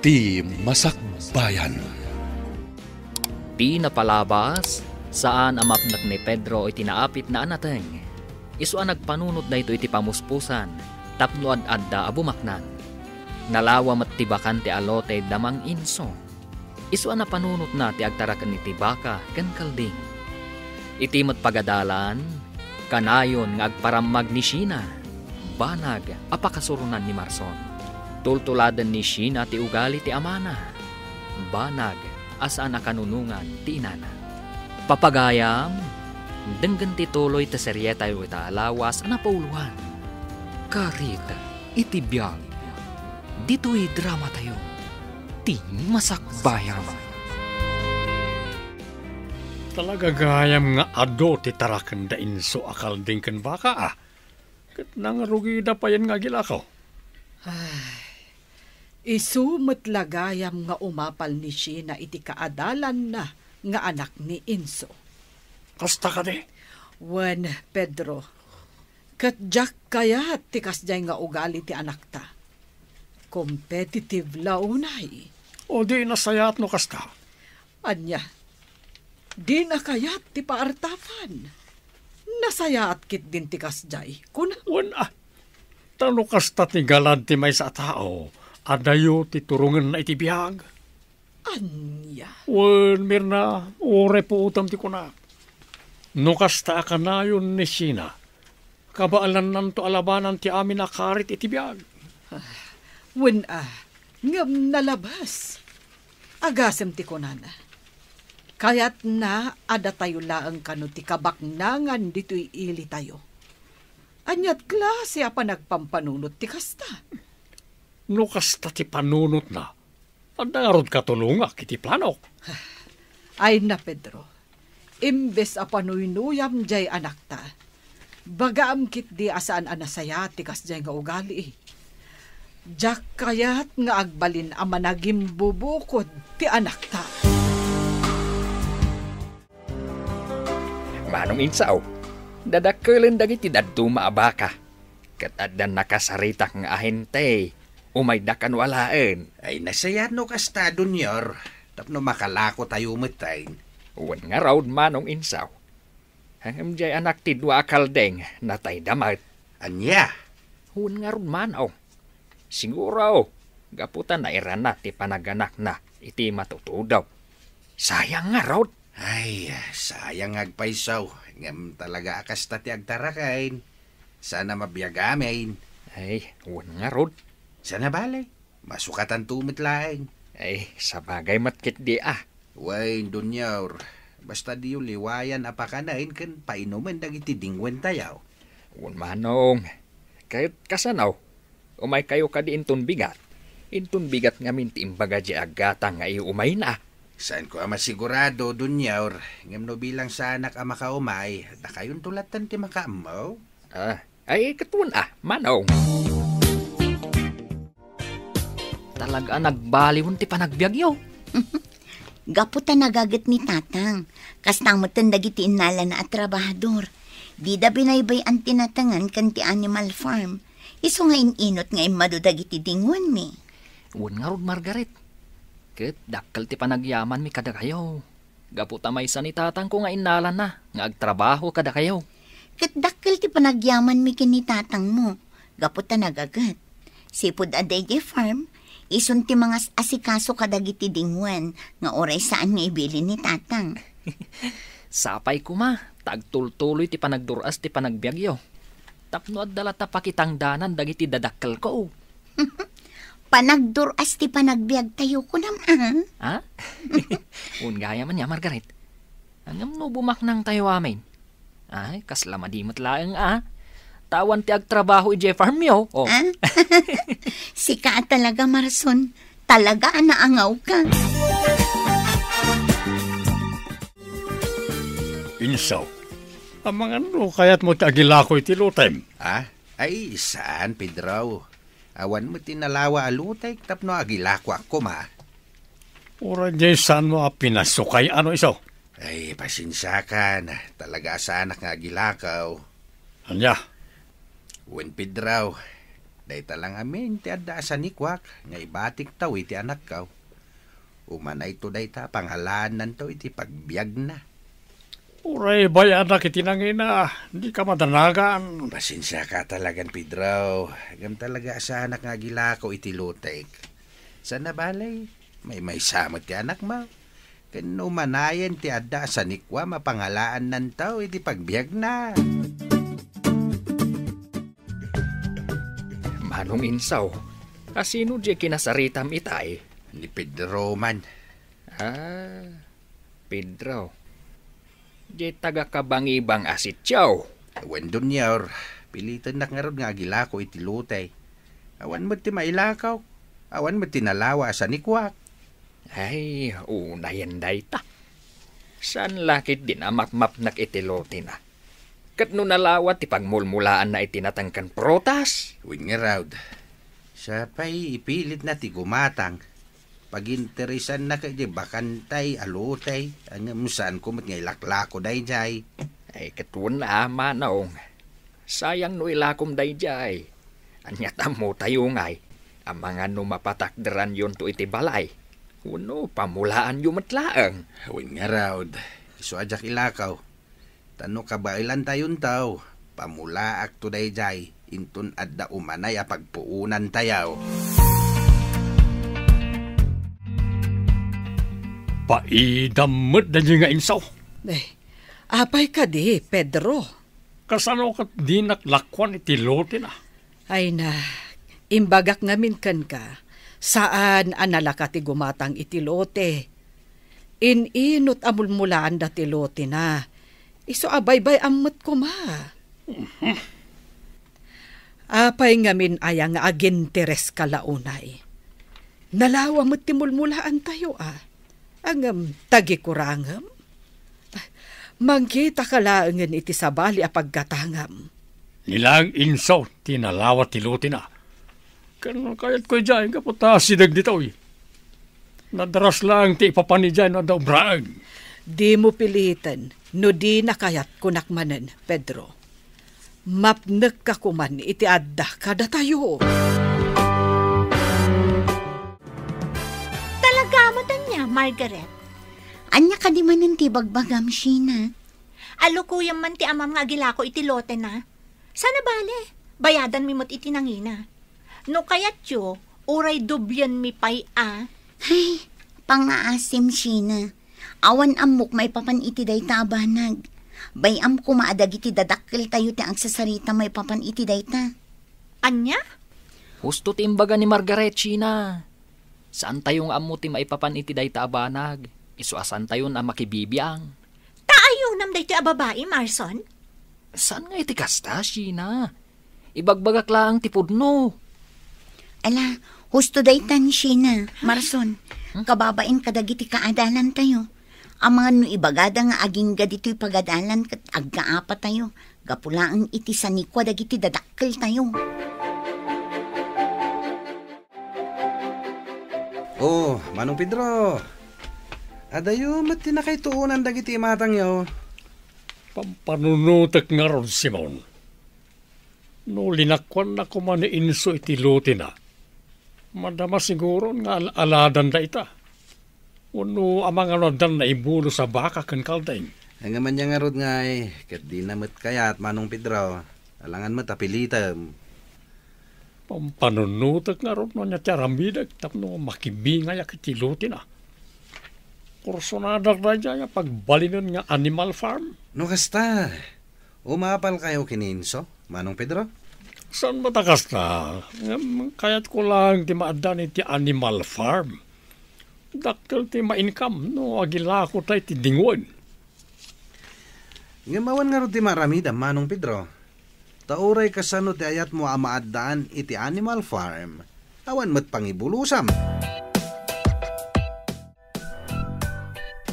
iti masakbayan. Di napalabas, saan amapnak ni Pedro iti naapit na anateng. Isu ang nagpanunod na ito iti pamuspusan, tapno ad-adda abumaknan. Nalawa mattibakan ti alote damang inso. Isu ang napanunod na ti agtarakan ni tibaka ken kalding. Iti matpagadalan, kanayon nga agparamag ni Shina, banag apakasurunan ni Marson. Tultuladan ni Shina ti ugali ti amana, banag asaan nakanunungan ti inana. Papagayam, denggan ti tuloy ta seryeta yu ita alawas na pauluhan. Karita, iti biyag. Dito'y drama tayo. Ti masakbayam. Talaga gayam nga ado ti tarakan da inso akal din kan baka Kat nang rugi da pa yan nga gilakaw. Isu matlagayam nga umapal ni Shina iti kaadalan na nga anak ni Inso. Kasta ka de? Wen, Pedro, kat jak kaya tikas jay nga ugali ti anak ta. Competitive launay. O di nasayat no kasta? Anya, di na kayat ti paartapan. Nasayat kit din tikas jay. Kuna? Wen tano kasta ti galad ti may sa tao. Adayo ti turungan na iti biyag. Anya? Wen, Mirna, ore po utam ti kuna. No kasta ka na yun ni Shina. Kabaalan nanto alabanan ti amin akarit iti biyag. Wen ngam nalabas. Agasem ti kunana. Kayat na ada tayo laang kano ti kabaknangan dito'y ili tayo. Anyat klase pa nagpampanunot ti kasta. No kasta ti panunot na. Adarod katulungak iti planok. Ay na, Pedro. Imbes a panuyuyam jay anak ta. Bagaam kit di asaan anasaya tikas jay nga ugali. Jak kayat nga agbalin a managim bubukod ti anak ta. Manong insaw, dadakkelin dagiti dadto maabaka. Kat addan nakasaritak nga ahente. Umaydakan walaan. Ay nasayat no kasta, Dunyor. Tapno makalako tayo umitain. Uwan nga raw manong insaw. Hangam jay anak ti dua akaldeng natay damat. Anya? Uwan nga raw manaw. Siguro, gaputan na irana ti panaganak na iti matutudaw. Sayang nga raw. Ay, sayang agpaisaw. Ngam talaga akasta ti agtarakain. Sana mabiyagamin. Ay, uwan nga raw. Sana balay, masukatan tumit laing. Ay, sabagay matkit di Wain, Dunyor, basta di yung liwayan apakanain kan painuman dagiti dingwen tayaw. Uwan manong, kahit kasanaw, umay kayo ka di intun bigat. Intun bigat nga minti imbaga di agata nga umay na. Saan ko masigurado, Dunyor, ngam no bilang sa anak ama ka umay, na kayon tulatan ti makaamaw? Ay, katun manong. Talaga nagbaliwon ti panagbiagyo. Gaputan nagagat ni tatang. Kastang matandagiti inala na at trabahador. Di da binaybay ang tinatangan kan ti animal farm. Iso nga inot nga imadudag iti dingwan mi. Uwan nga rod, Margaret. Ket dakkal ti panagyaman mi kada kayo. Gaputa may sa ni tatang ko nga inala na. Nga agtrabaho kada kayo. Ket dakkal ti panagyaman mi kini tatang mo. Gaputa nagagat. Sipod adege farm. Isun ti mga asikaso kadagiti dingwan nga oray saan nga ibili ni tatang. Sapay kuma, tagtultuloy ti panagduras ti panagbiagyo. Tapno at dalata pakitangdanan dagiti dadakkel ko. Panagduras ti panagbiag tayo ko naman. Ha? Ungaya man niya, Margaret. Hangam no bumaknang tayo amin. Ay, kaslama di matlaang Tawan ti agtrabaho i farm yo. Oh. Sika talaga, Marson. Talaga naangaw ka. Insaw, ang mga kaya't mo ti agilako iti lutem. Ay, saan, Pedro? Awan mo tinalawa alutay, tapno agilako ako Ura dyan saan mo pinasukay isaw? Ay, pasensya ka na. Talaga sa anak nga agilakaw. Anya? Wen, Pedro, Dahita lang amin ti adda sa nikwak, nga ibatik taw iti anak kaw. Umanay to dayta, panghalaan nanto iti pagbiag na. Uray, bayan na kitinangina. Hindi ka madanagan. Pasensya ka talagang, Pedro. Hagam talaga sa anak nga gilako iti lutek. Sana balay, may samot ti anak mo. Kano manayan ti adda sa nikwa, mapanghalaan nanto iti pagbiag na. Manong Insaw, kasino di kinasaritam itay? Ni Pedro man. Pedro. Di taga-kabangibang asityaw. Awan dun yaw, pilitan na nga ron nga gilako iti lutay. Awan mo ti mailakaw. Awan mo ti nalawa sa nikwak. Ay, unayan dayta. San lakit din amap-map itilote na. Kat no nalawa ti pagmulmulaan na itinatangkan protas. Uwin nga raw. Siya pa'y ipilit na ti gumatang. Pag-interesan na kayo bakantay, alutay. Ang saan ko mat ngay laklako day jay. Ay katun na manaong. Sayang no ilakom day jay. Anyat mo tayo ngay. Ang mga numapatakdaran yun to iti balay. Uno, pamulaan yung matlaang. Uwin nga raw. Iso ajak ilakaw. Tano kabailan tayon taw. Pamulaak to day jay. Intun adda umanay a pagpuunan tayaw. Paidamot na niya nga Insaw. Apay ka di, Pedro. Kasano kat di naklakwan iti lote na. Ay na, imbagak ngamin kan ka. Saan analaka ti gumatang iti lote? Ininot amulmulaan da ti lote na. Iso abay-bay amot ko ma. Apay ngamin aya nga aginteres kalaunay. Nalawa mo't timulmulaan tayo Angam tagikurangam. Mangkita kalaangan iti sabali a paggatangam. Nilang Insaw, tinalawa tiluti na. Kano kayat ko dyan, kaputa sidag dito Nadaras lang ti ipapani dyan na daw braag. Di mo pilitan, no di nakayat kunakmanan, Pedro. Mapnek ka kuman iti adda kada tayo. Talaga mo niya, Margaret. Anya ka di man ti bagbagam, Sheena. Alukuyam man ti amam nga gilako iti lote na. Sana bale, bayadan mi mo't iti nangina. No kayat yo, uray dubyan mi pay Ay, pangaasim, Sheena. Awan amok may papan iti day tabanag. Bayam kumaadag iti dadakkel tayo ti ang sasarita may papan iti day ta. Anya? Husto ti imbaga ni Margaret, Sheena. Saan tayong amo ti maipapan iti day taabanag? Isuasan tayo na makibibiyang. Taayo nam day ti ababae, Marson? Saan nga iti kasta, Sheena? Ibagbagak lang ti pudno. Ala, husto day tan, Sheena, Marson. Kababain kadagiti kaadalan tayo. Ang mga no ibagada nga aging gadito'y pagadalan kat agkaapa tayo. Gapulaan iti sanikwa dagiti dadakkel tayo. Oh, Manong Pedro. Adayo, mati na kay tuunan dagiti matang yaw. Pampanunutek nga ron, Simon. No linakwan na kuman ni Inso iti lote na. Madama siguro nga aladan da ita. Uno amang anodan na ibulo sa baka kan kaldain. Ang man niya nga rod nga kat di namit kayat, Manong Pedro. Alangan mo tapilitam. Pampanunutek nga ron no niya tiyarambidag tapno makibingay iti lote na. Kursonadak na dyan pagbalinan nga Animal Farm. No kasta, umapal kayo kininso, Manong Pedro? Saan matakas na? Kaya't ko lang ti maadan iti Animal Farm. Dakkel ti ma-income, no agila ko tayo ti dingon. Ngamawan nga ro ti maramida, Manong Pedro. Tauray kasano ti ayat mo amaadaan iti Animal Farm. Awan mo't pangibulusam.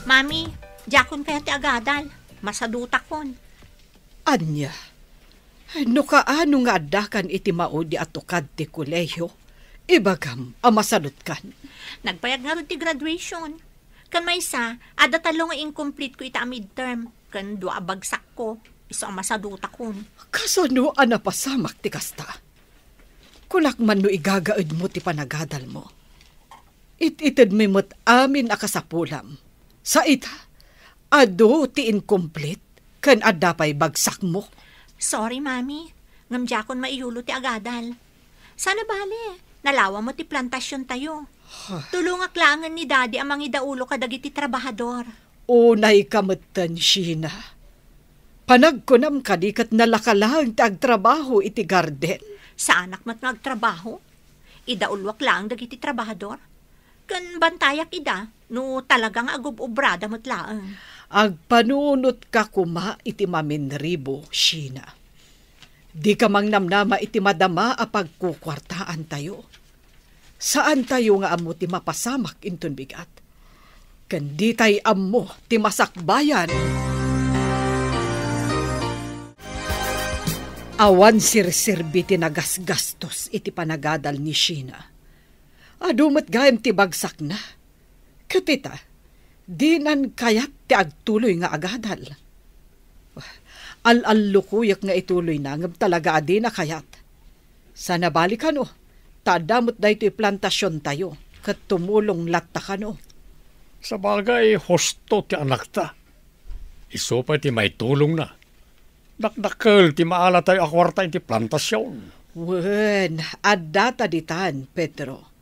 Mami, jakon kaya ti agadal. Masadutak kon. Anya, no kaano nga adakan iti maudi at tukad ti kuleyo? Ibagam, amasalot kan. Nagpayag nga rin ti graduation. Kan may isa, ada talong nga incomplete ko ita midterm. Kan dua bagsak ko. Iso ang masadutak kon. Kasano anapasamak ti kasta? Kulak man no igagaid mo ti panagadal mo. Ititid mi mo't amin akasapulam. Sa ita, ado ti incomplete, kan adda pa'y bagsak mo. Sorry, Mami. Ngamdya kon maiyulo ti agadal. Sana bale, nalawa mo ti plantasyon tayo. Tulungak langan ni Daddy amang idaulo kadagiti trabahador. Unay kamatan, Sheena. Panagkunam kadikat nalakalang ti agtrabaho iti garden. Sa anak mat nagtrabaho? Idaulwak lang dagiti trabahador. Kan bantayak ida, no talagang agub-ubrada mo't laang. Agpanunot ka kuma iti maminribo, Sheena. Di ka mang namnama iti madama a pagkukwartaan tayo. Saan tayo nga amo ti mapasamak inton bigat? Kandi tay amo ti masakbayan. Awan sirsirbi ti nagasgastos iti panagadal ni Sheena. Adumat gayam ti bagsak na. Katita, di nan kayat ti agtuloy nga agadal. Al-al-lukuyak nga ituloy na ngam talaga adi na kayat. Sana balikan o, tadamot da ito'y plantasyon tayo, kat tumulong latta ka no. Sa bagay, hosto ti anak ta. Iso pa ti may tulong na. Dakdakkel ti maala tayo akwarta iti plantasyon. Wen, adda taditan, Pedro.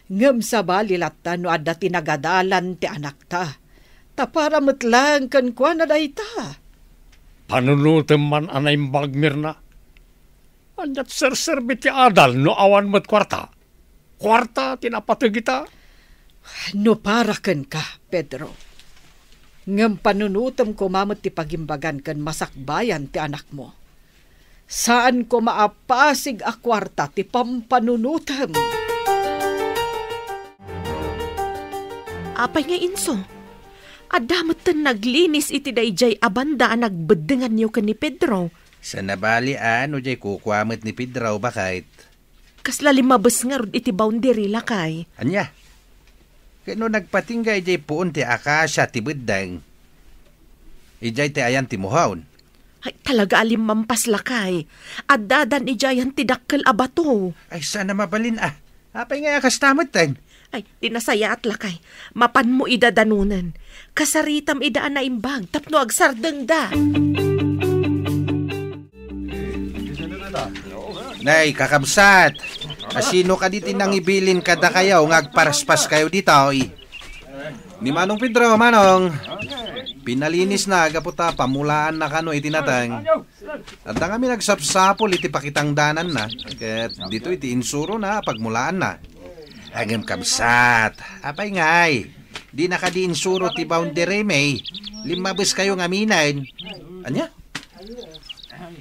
Ngam sa balilatta no adda tinagadalan ti anak ta. Tapara matlang kan kwa na day ta. Panunutem man anay bagmir na. Anyat serserbi ti adal no awan mat kwarta. Kwarta tinapatag kita. No para ken ka, Pedro. Ngam panunutem ko mamot ti pagimbagan kan masakbayan ti anak mo. Saan ko maapasig a kwarta ti pampanunutem? Apay nga inso, adamot tan naglinis iti dayjay abanda ang nagbedengan niyo ka ni Pedro. Sa nabalian, o jay kukwamit ni Pedro, bakit? Kasla limabas nga rod iti boundary lakay. Anya? Kano nagpatinggay jay puon ti akasya ti beddang. Ijay ti ayan ti muhaon. Ay, talaga alim mampas lakay. Addadan ijayan ti dakkel abato. Ay, sana mabalin ah. Apay nga kastamot tan. Ay, dinasaya at lakay. Mapan mo idadanunan. Kasaritam idaan na imbag. Tapno agsardeng da. Nay, kakabsat. Asino ka diti nang ibilin kada kayo ngagparaspas kayo dito. Ni Manong Pedro, Manong. Pinalinis na agaputa, pamulaan na kano itinatang. At na kami nagsapsapol iti pakitang danan na. Ket dito iti insuro na pagmulaan na. Agam kabsat. Apay ngay. Di nakadiinsuro ti boundary may. Limabas kayo ngaminan. Anya?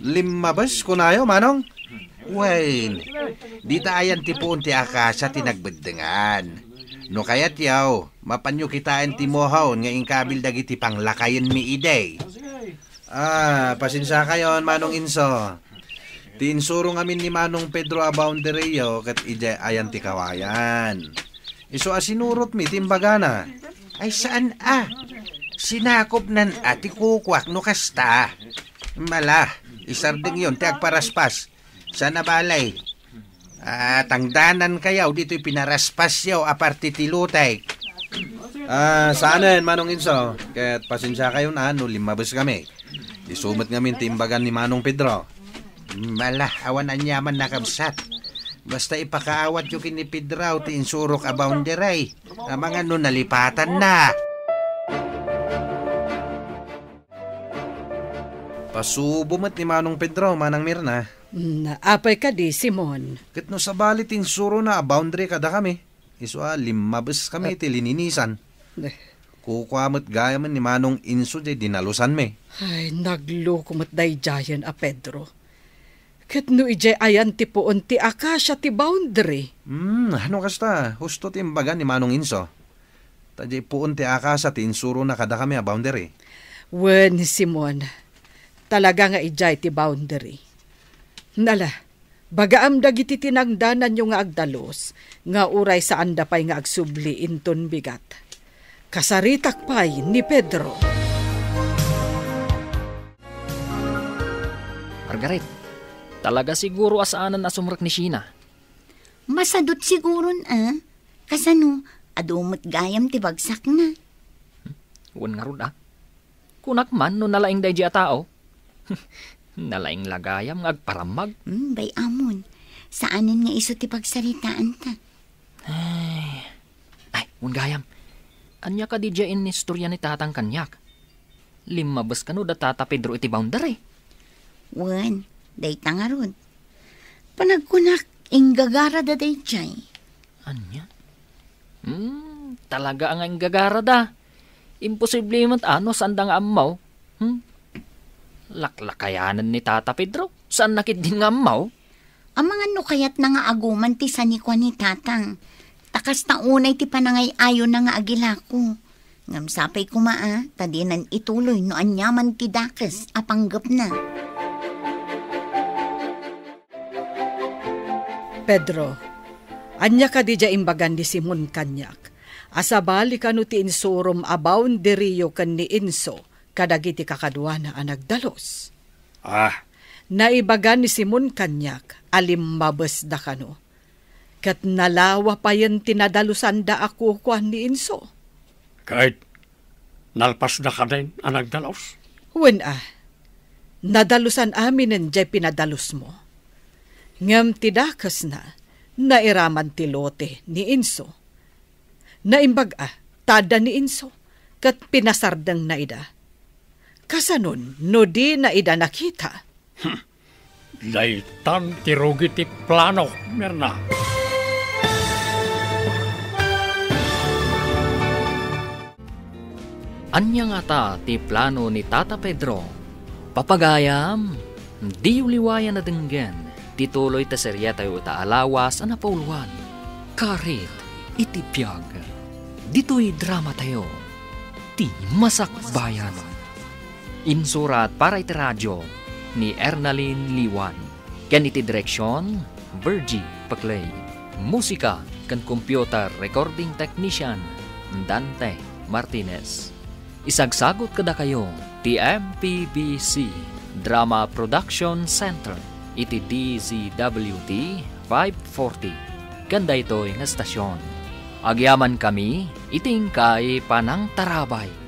Limabas kunayo, Manong? Well, di taayan ti puon ti akasya tinagbedengan. No kayat yaw, mapanyo kitaan ti mohon nga ingkabil dagiti panglakayan mi iday. Pasinsa kayon, Manong Inso. Ti insuro ngamin ni Manong Pedro a boundary yo kat ijay ayan ti kawayan. Iso asinurot mi timbagana. Ay saan sinakop nan ati kukwak no kasta. Mala, isarding yon ti agparaspas. Sana balay. Tangdanan kayaw dito'y pinaraspas yaw aparte ti lutay. Saanen, Manong Inso? Kaya't pasensya kayo na, no limabas kami. Isumat ngamin timbagan ni Manong Pedro. Mala, awan anyaman nakabsat. Basta ipakaawat yung kini Pedro, ti insurok a boundary. Mga no nalipatan na. Pasubumat ni Manong Pedro, Manang Mirna. Naapay ka di, Simon. Ket no sa balit insuro na boundary kada kami. Iso limabas kami ti lininisan. Kukwamot gaya man ni Manong Inso di dinalusan me. Ay, naglukumot day jayan a Pedro. Ket no ijay ayan ti puon ti akasya ti boundary. Ano kasta? Husto ti imbagan ni Manong Inso. Tadjay puon ti akasya ti insuro na kada kami a boundary. Wen, Simon. Talaga nga ijay ti boundary. Nala, bagaam dagiti tinangdanan yung nga agdalos, nga uray sa anda pa'y nga agsubli inton bigat. Kasaritak pa'y ni Pedro. Margaret, talaga siguro asaanan na sumrak ni Sheena. Masadot siguron Kasano, adumot gayam ti bagsak na. Wan nga rod Kunak man no nalaing day di a tao. Nalaing lagayam nga agparamag. Bay amon, saanin nga iso ti pagsaritaan ta? Ay, wan gayam. Anya ka di dyan in istorya ni tatang kanyak. Limabas ka no da tata Pedro iti boundary. Wan, day tangarod. Panagkunak, inggagara da day jay. Anya? Talaga ang gagara da. Imposible man saan da nga amaw. Laklakayanan ni Tata Pedro. Saan nakit din nga amaw? Ang mga nukayat na nga aguman ti sanikwa ni tatang. Takas taunay ti panangay ayo na nga agilako. Ngamsapay kumaa, tadinan ituloy no anyaman ti dakas apanggap na. Pedro, anya ka di dya imbagan ni Simon Kanyak. Asabali ka no ti insurom abawn diriyo kan ni Inso, kadagiti kakadwa na anagdalos. Naibagan ni Simon Kanyak, alimabas da kano. Kat nalawa pa yan tinadalusan da ako kuan ni Inso. Kahit nalpas na ka din anagdalos? Wen nadalusan amin ang jay pinadalos mo. Ngam tidakas na, nairaman ti lote ni Inso. Naimbag tada ni Inso, kat pinasardang na ida. Kasanon, no di na ida nakita. Daytan tirugi ti plano, Mirna. Anya nga ta ti plano ni Tata Pedro. Papagayam, di uliwayan na denggen. Tituloy ta serya tayo ta alawas ana pauluan. Karit, itipyag. Dito'y drama tayo. Ti Masakbayan. Insurat para iti radyo ni Ernalyn Liwan. Ken iti direksyon, Virgie Paclay. Musika kan computer recording technician, Dante Martinez. Isagsagot kada kayo ti MPBC Drama Production Center iti DZWT 540. Ganda ito'y nga stasyon. Agyaman kami, iting kay Panang Tarabay.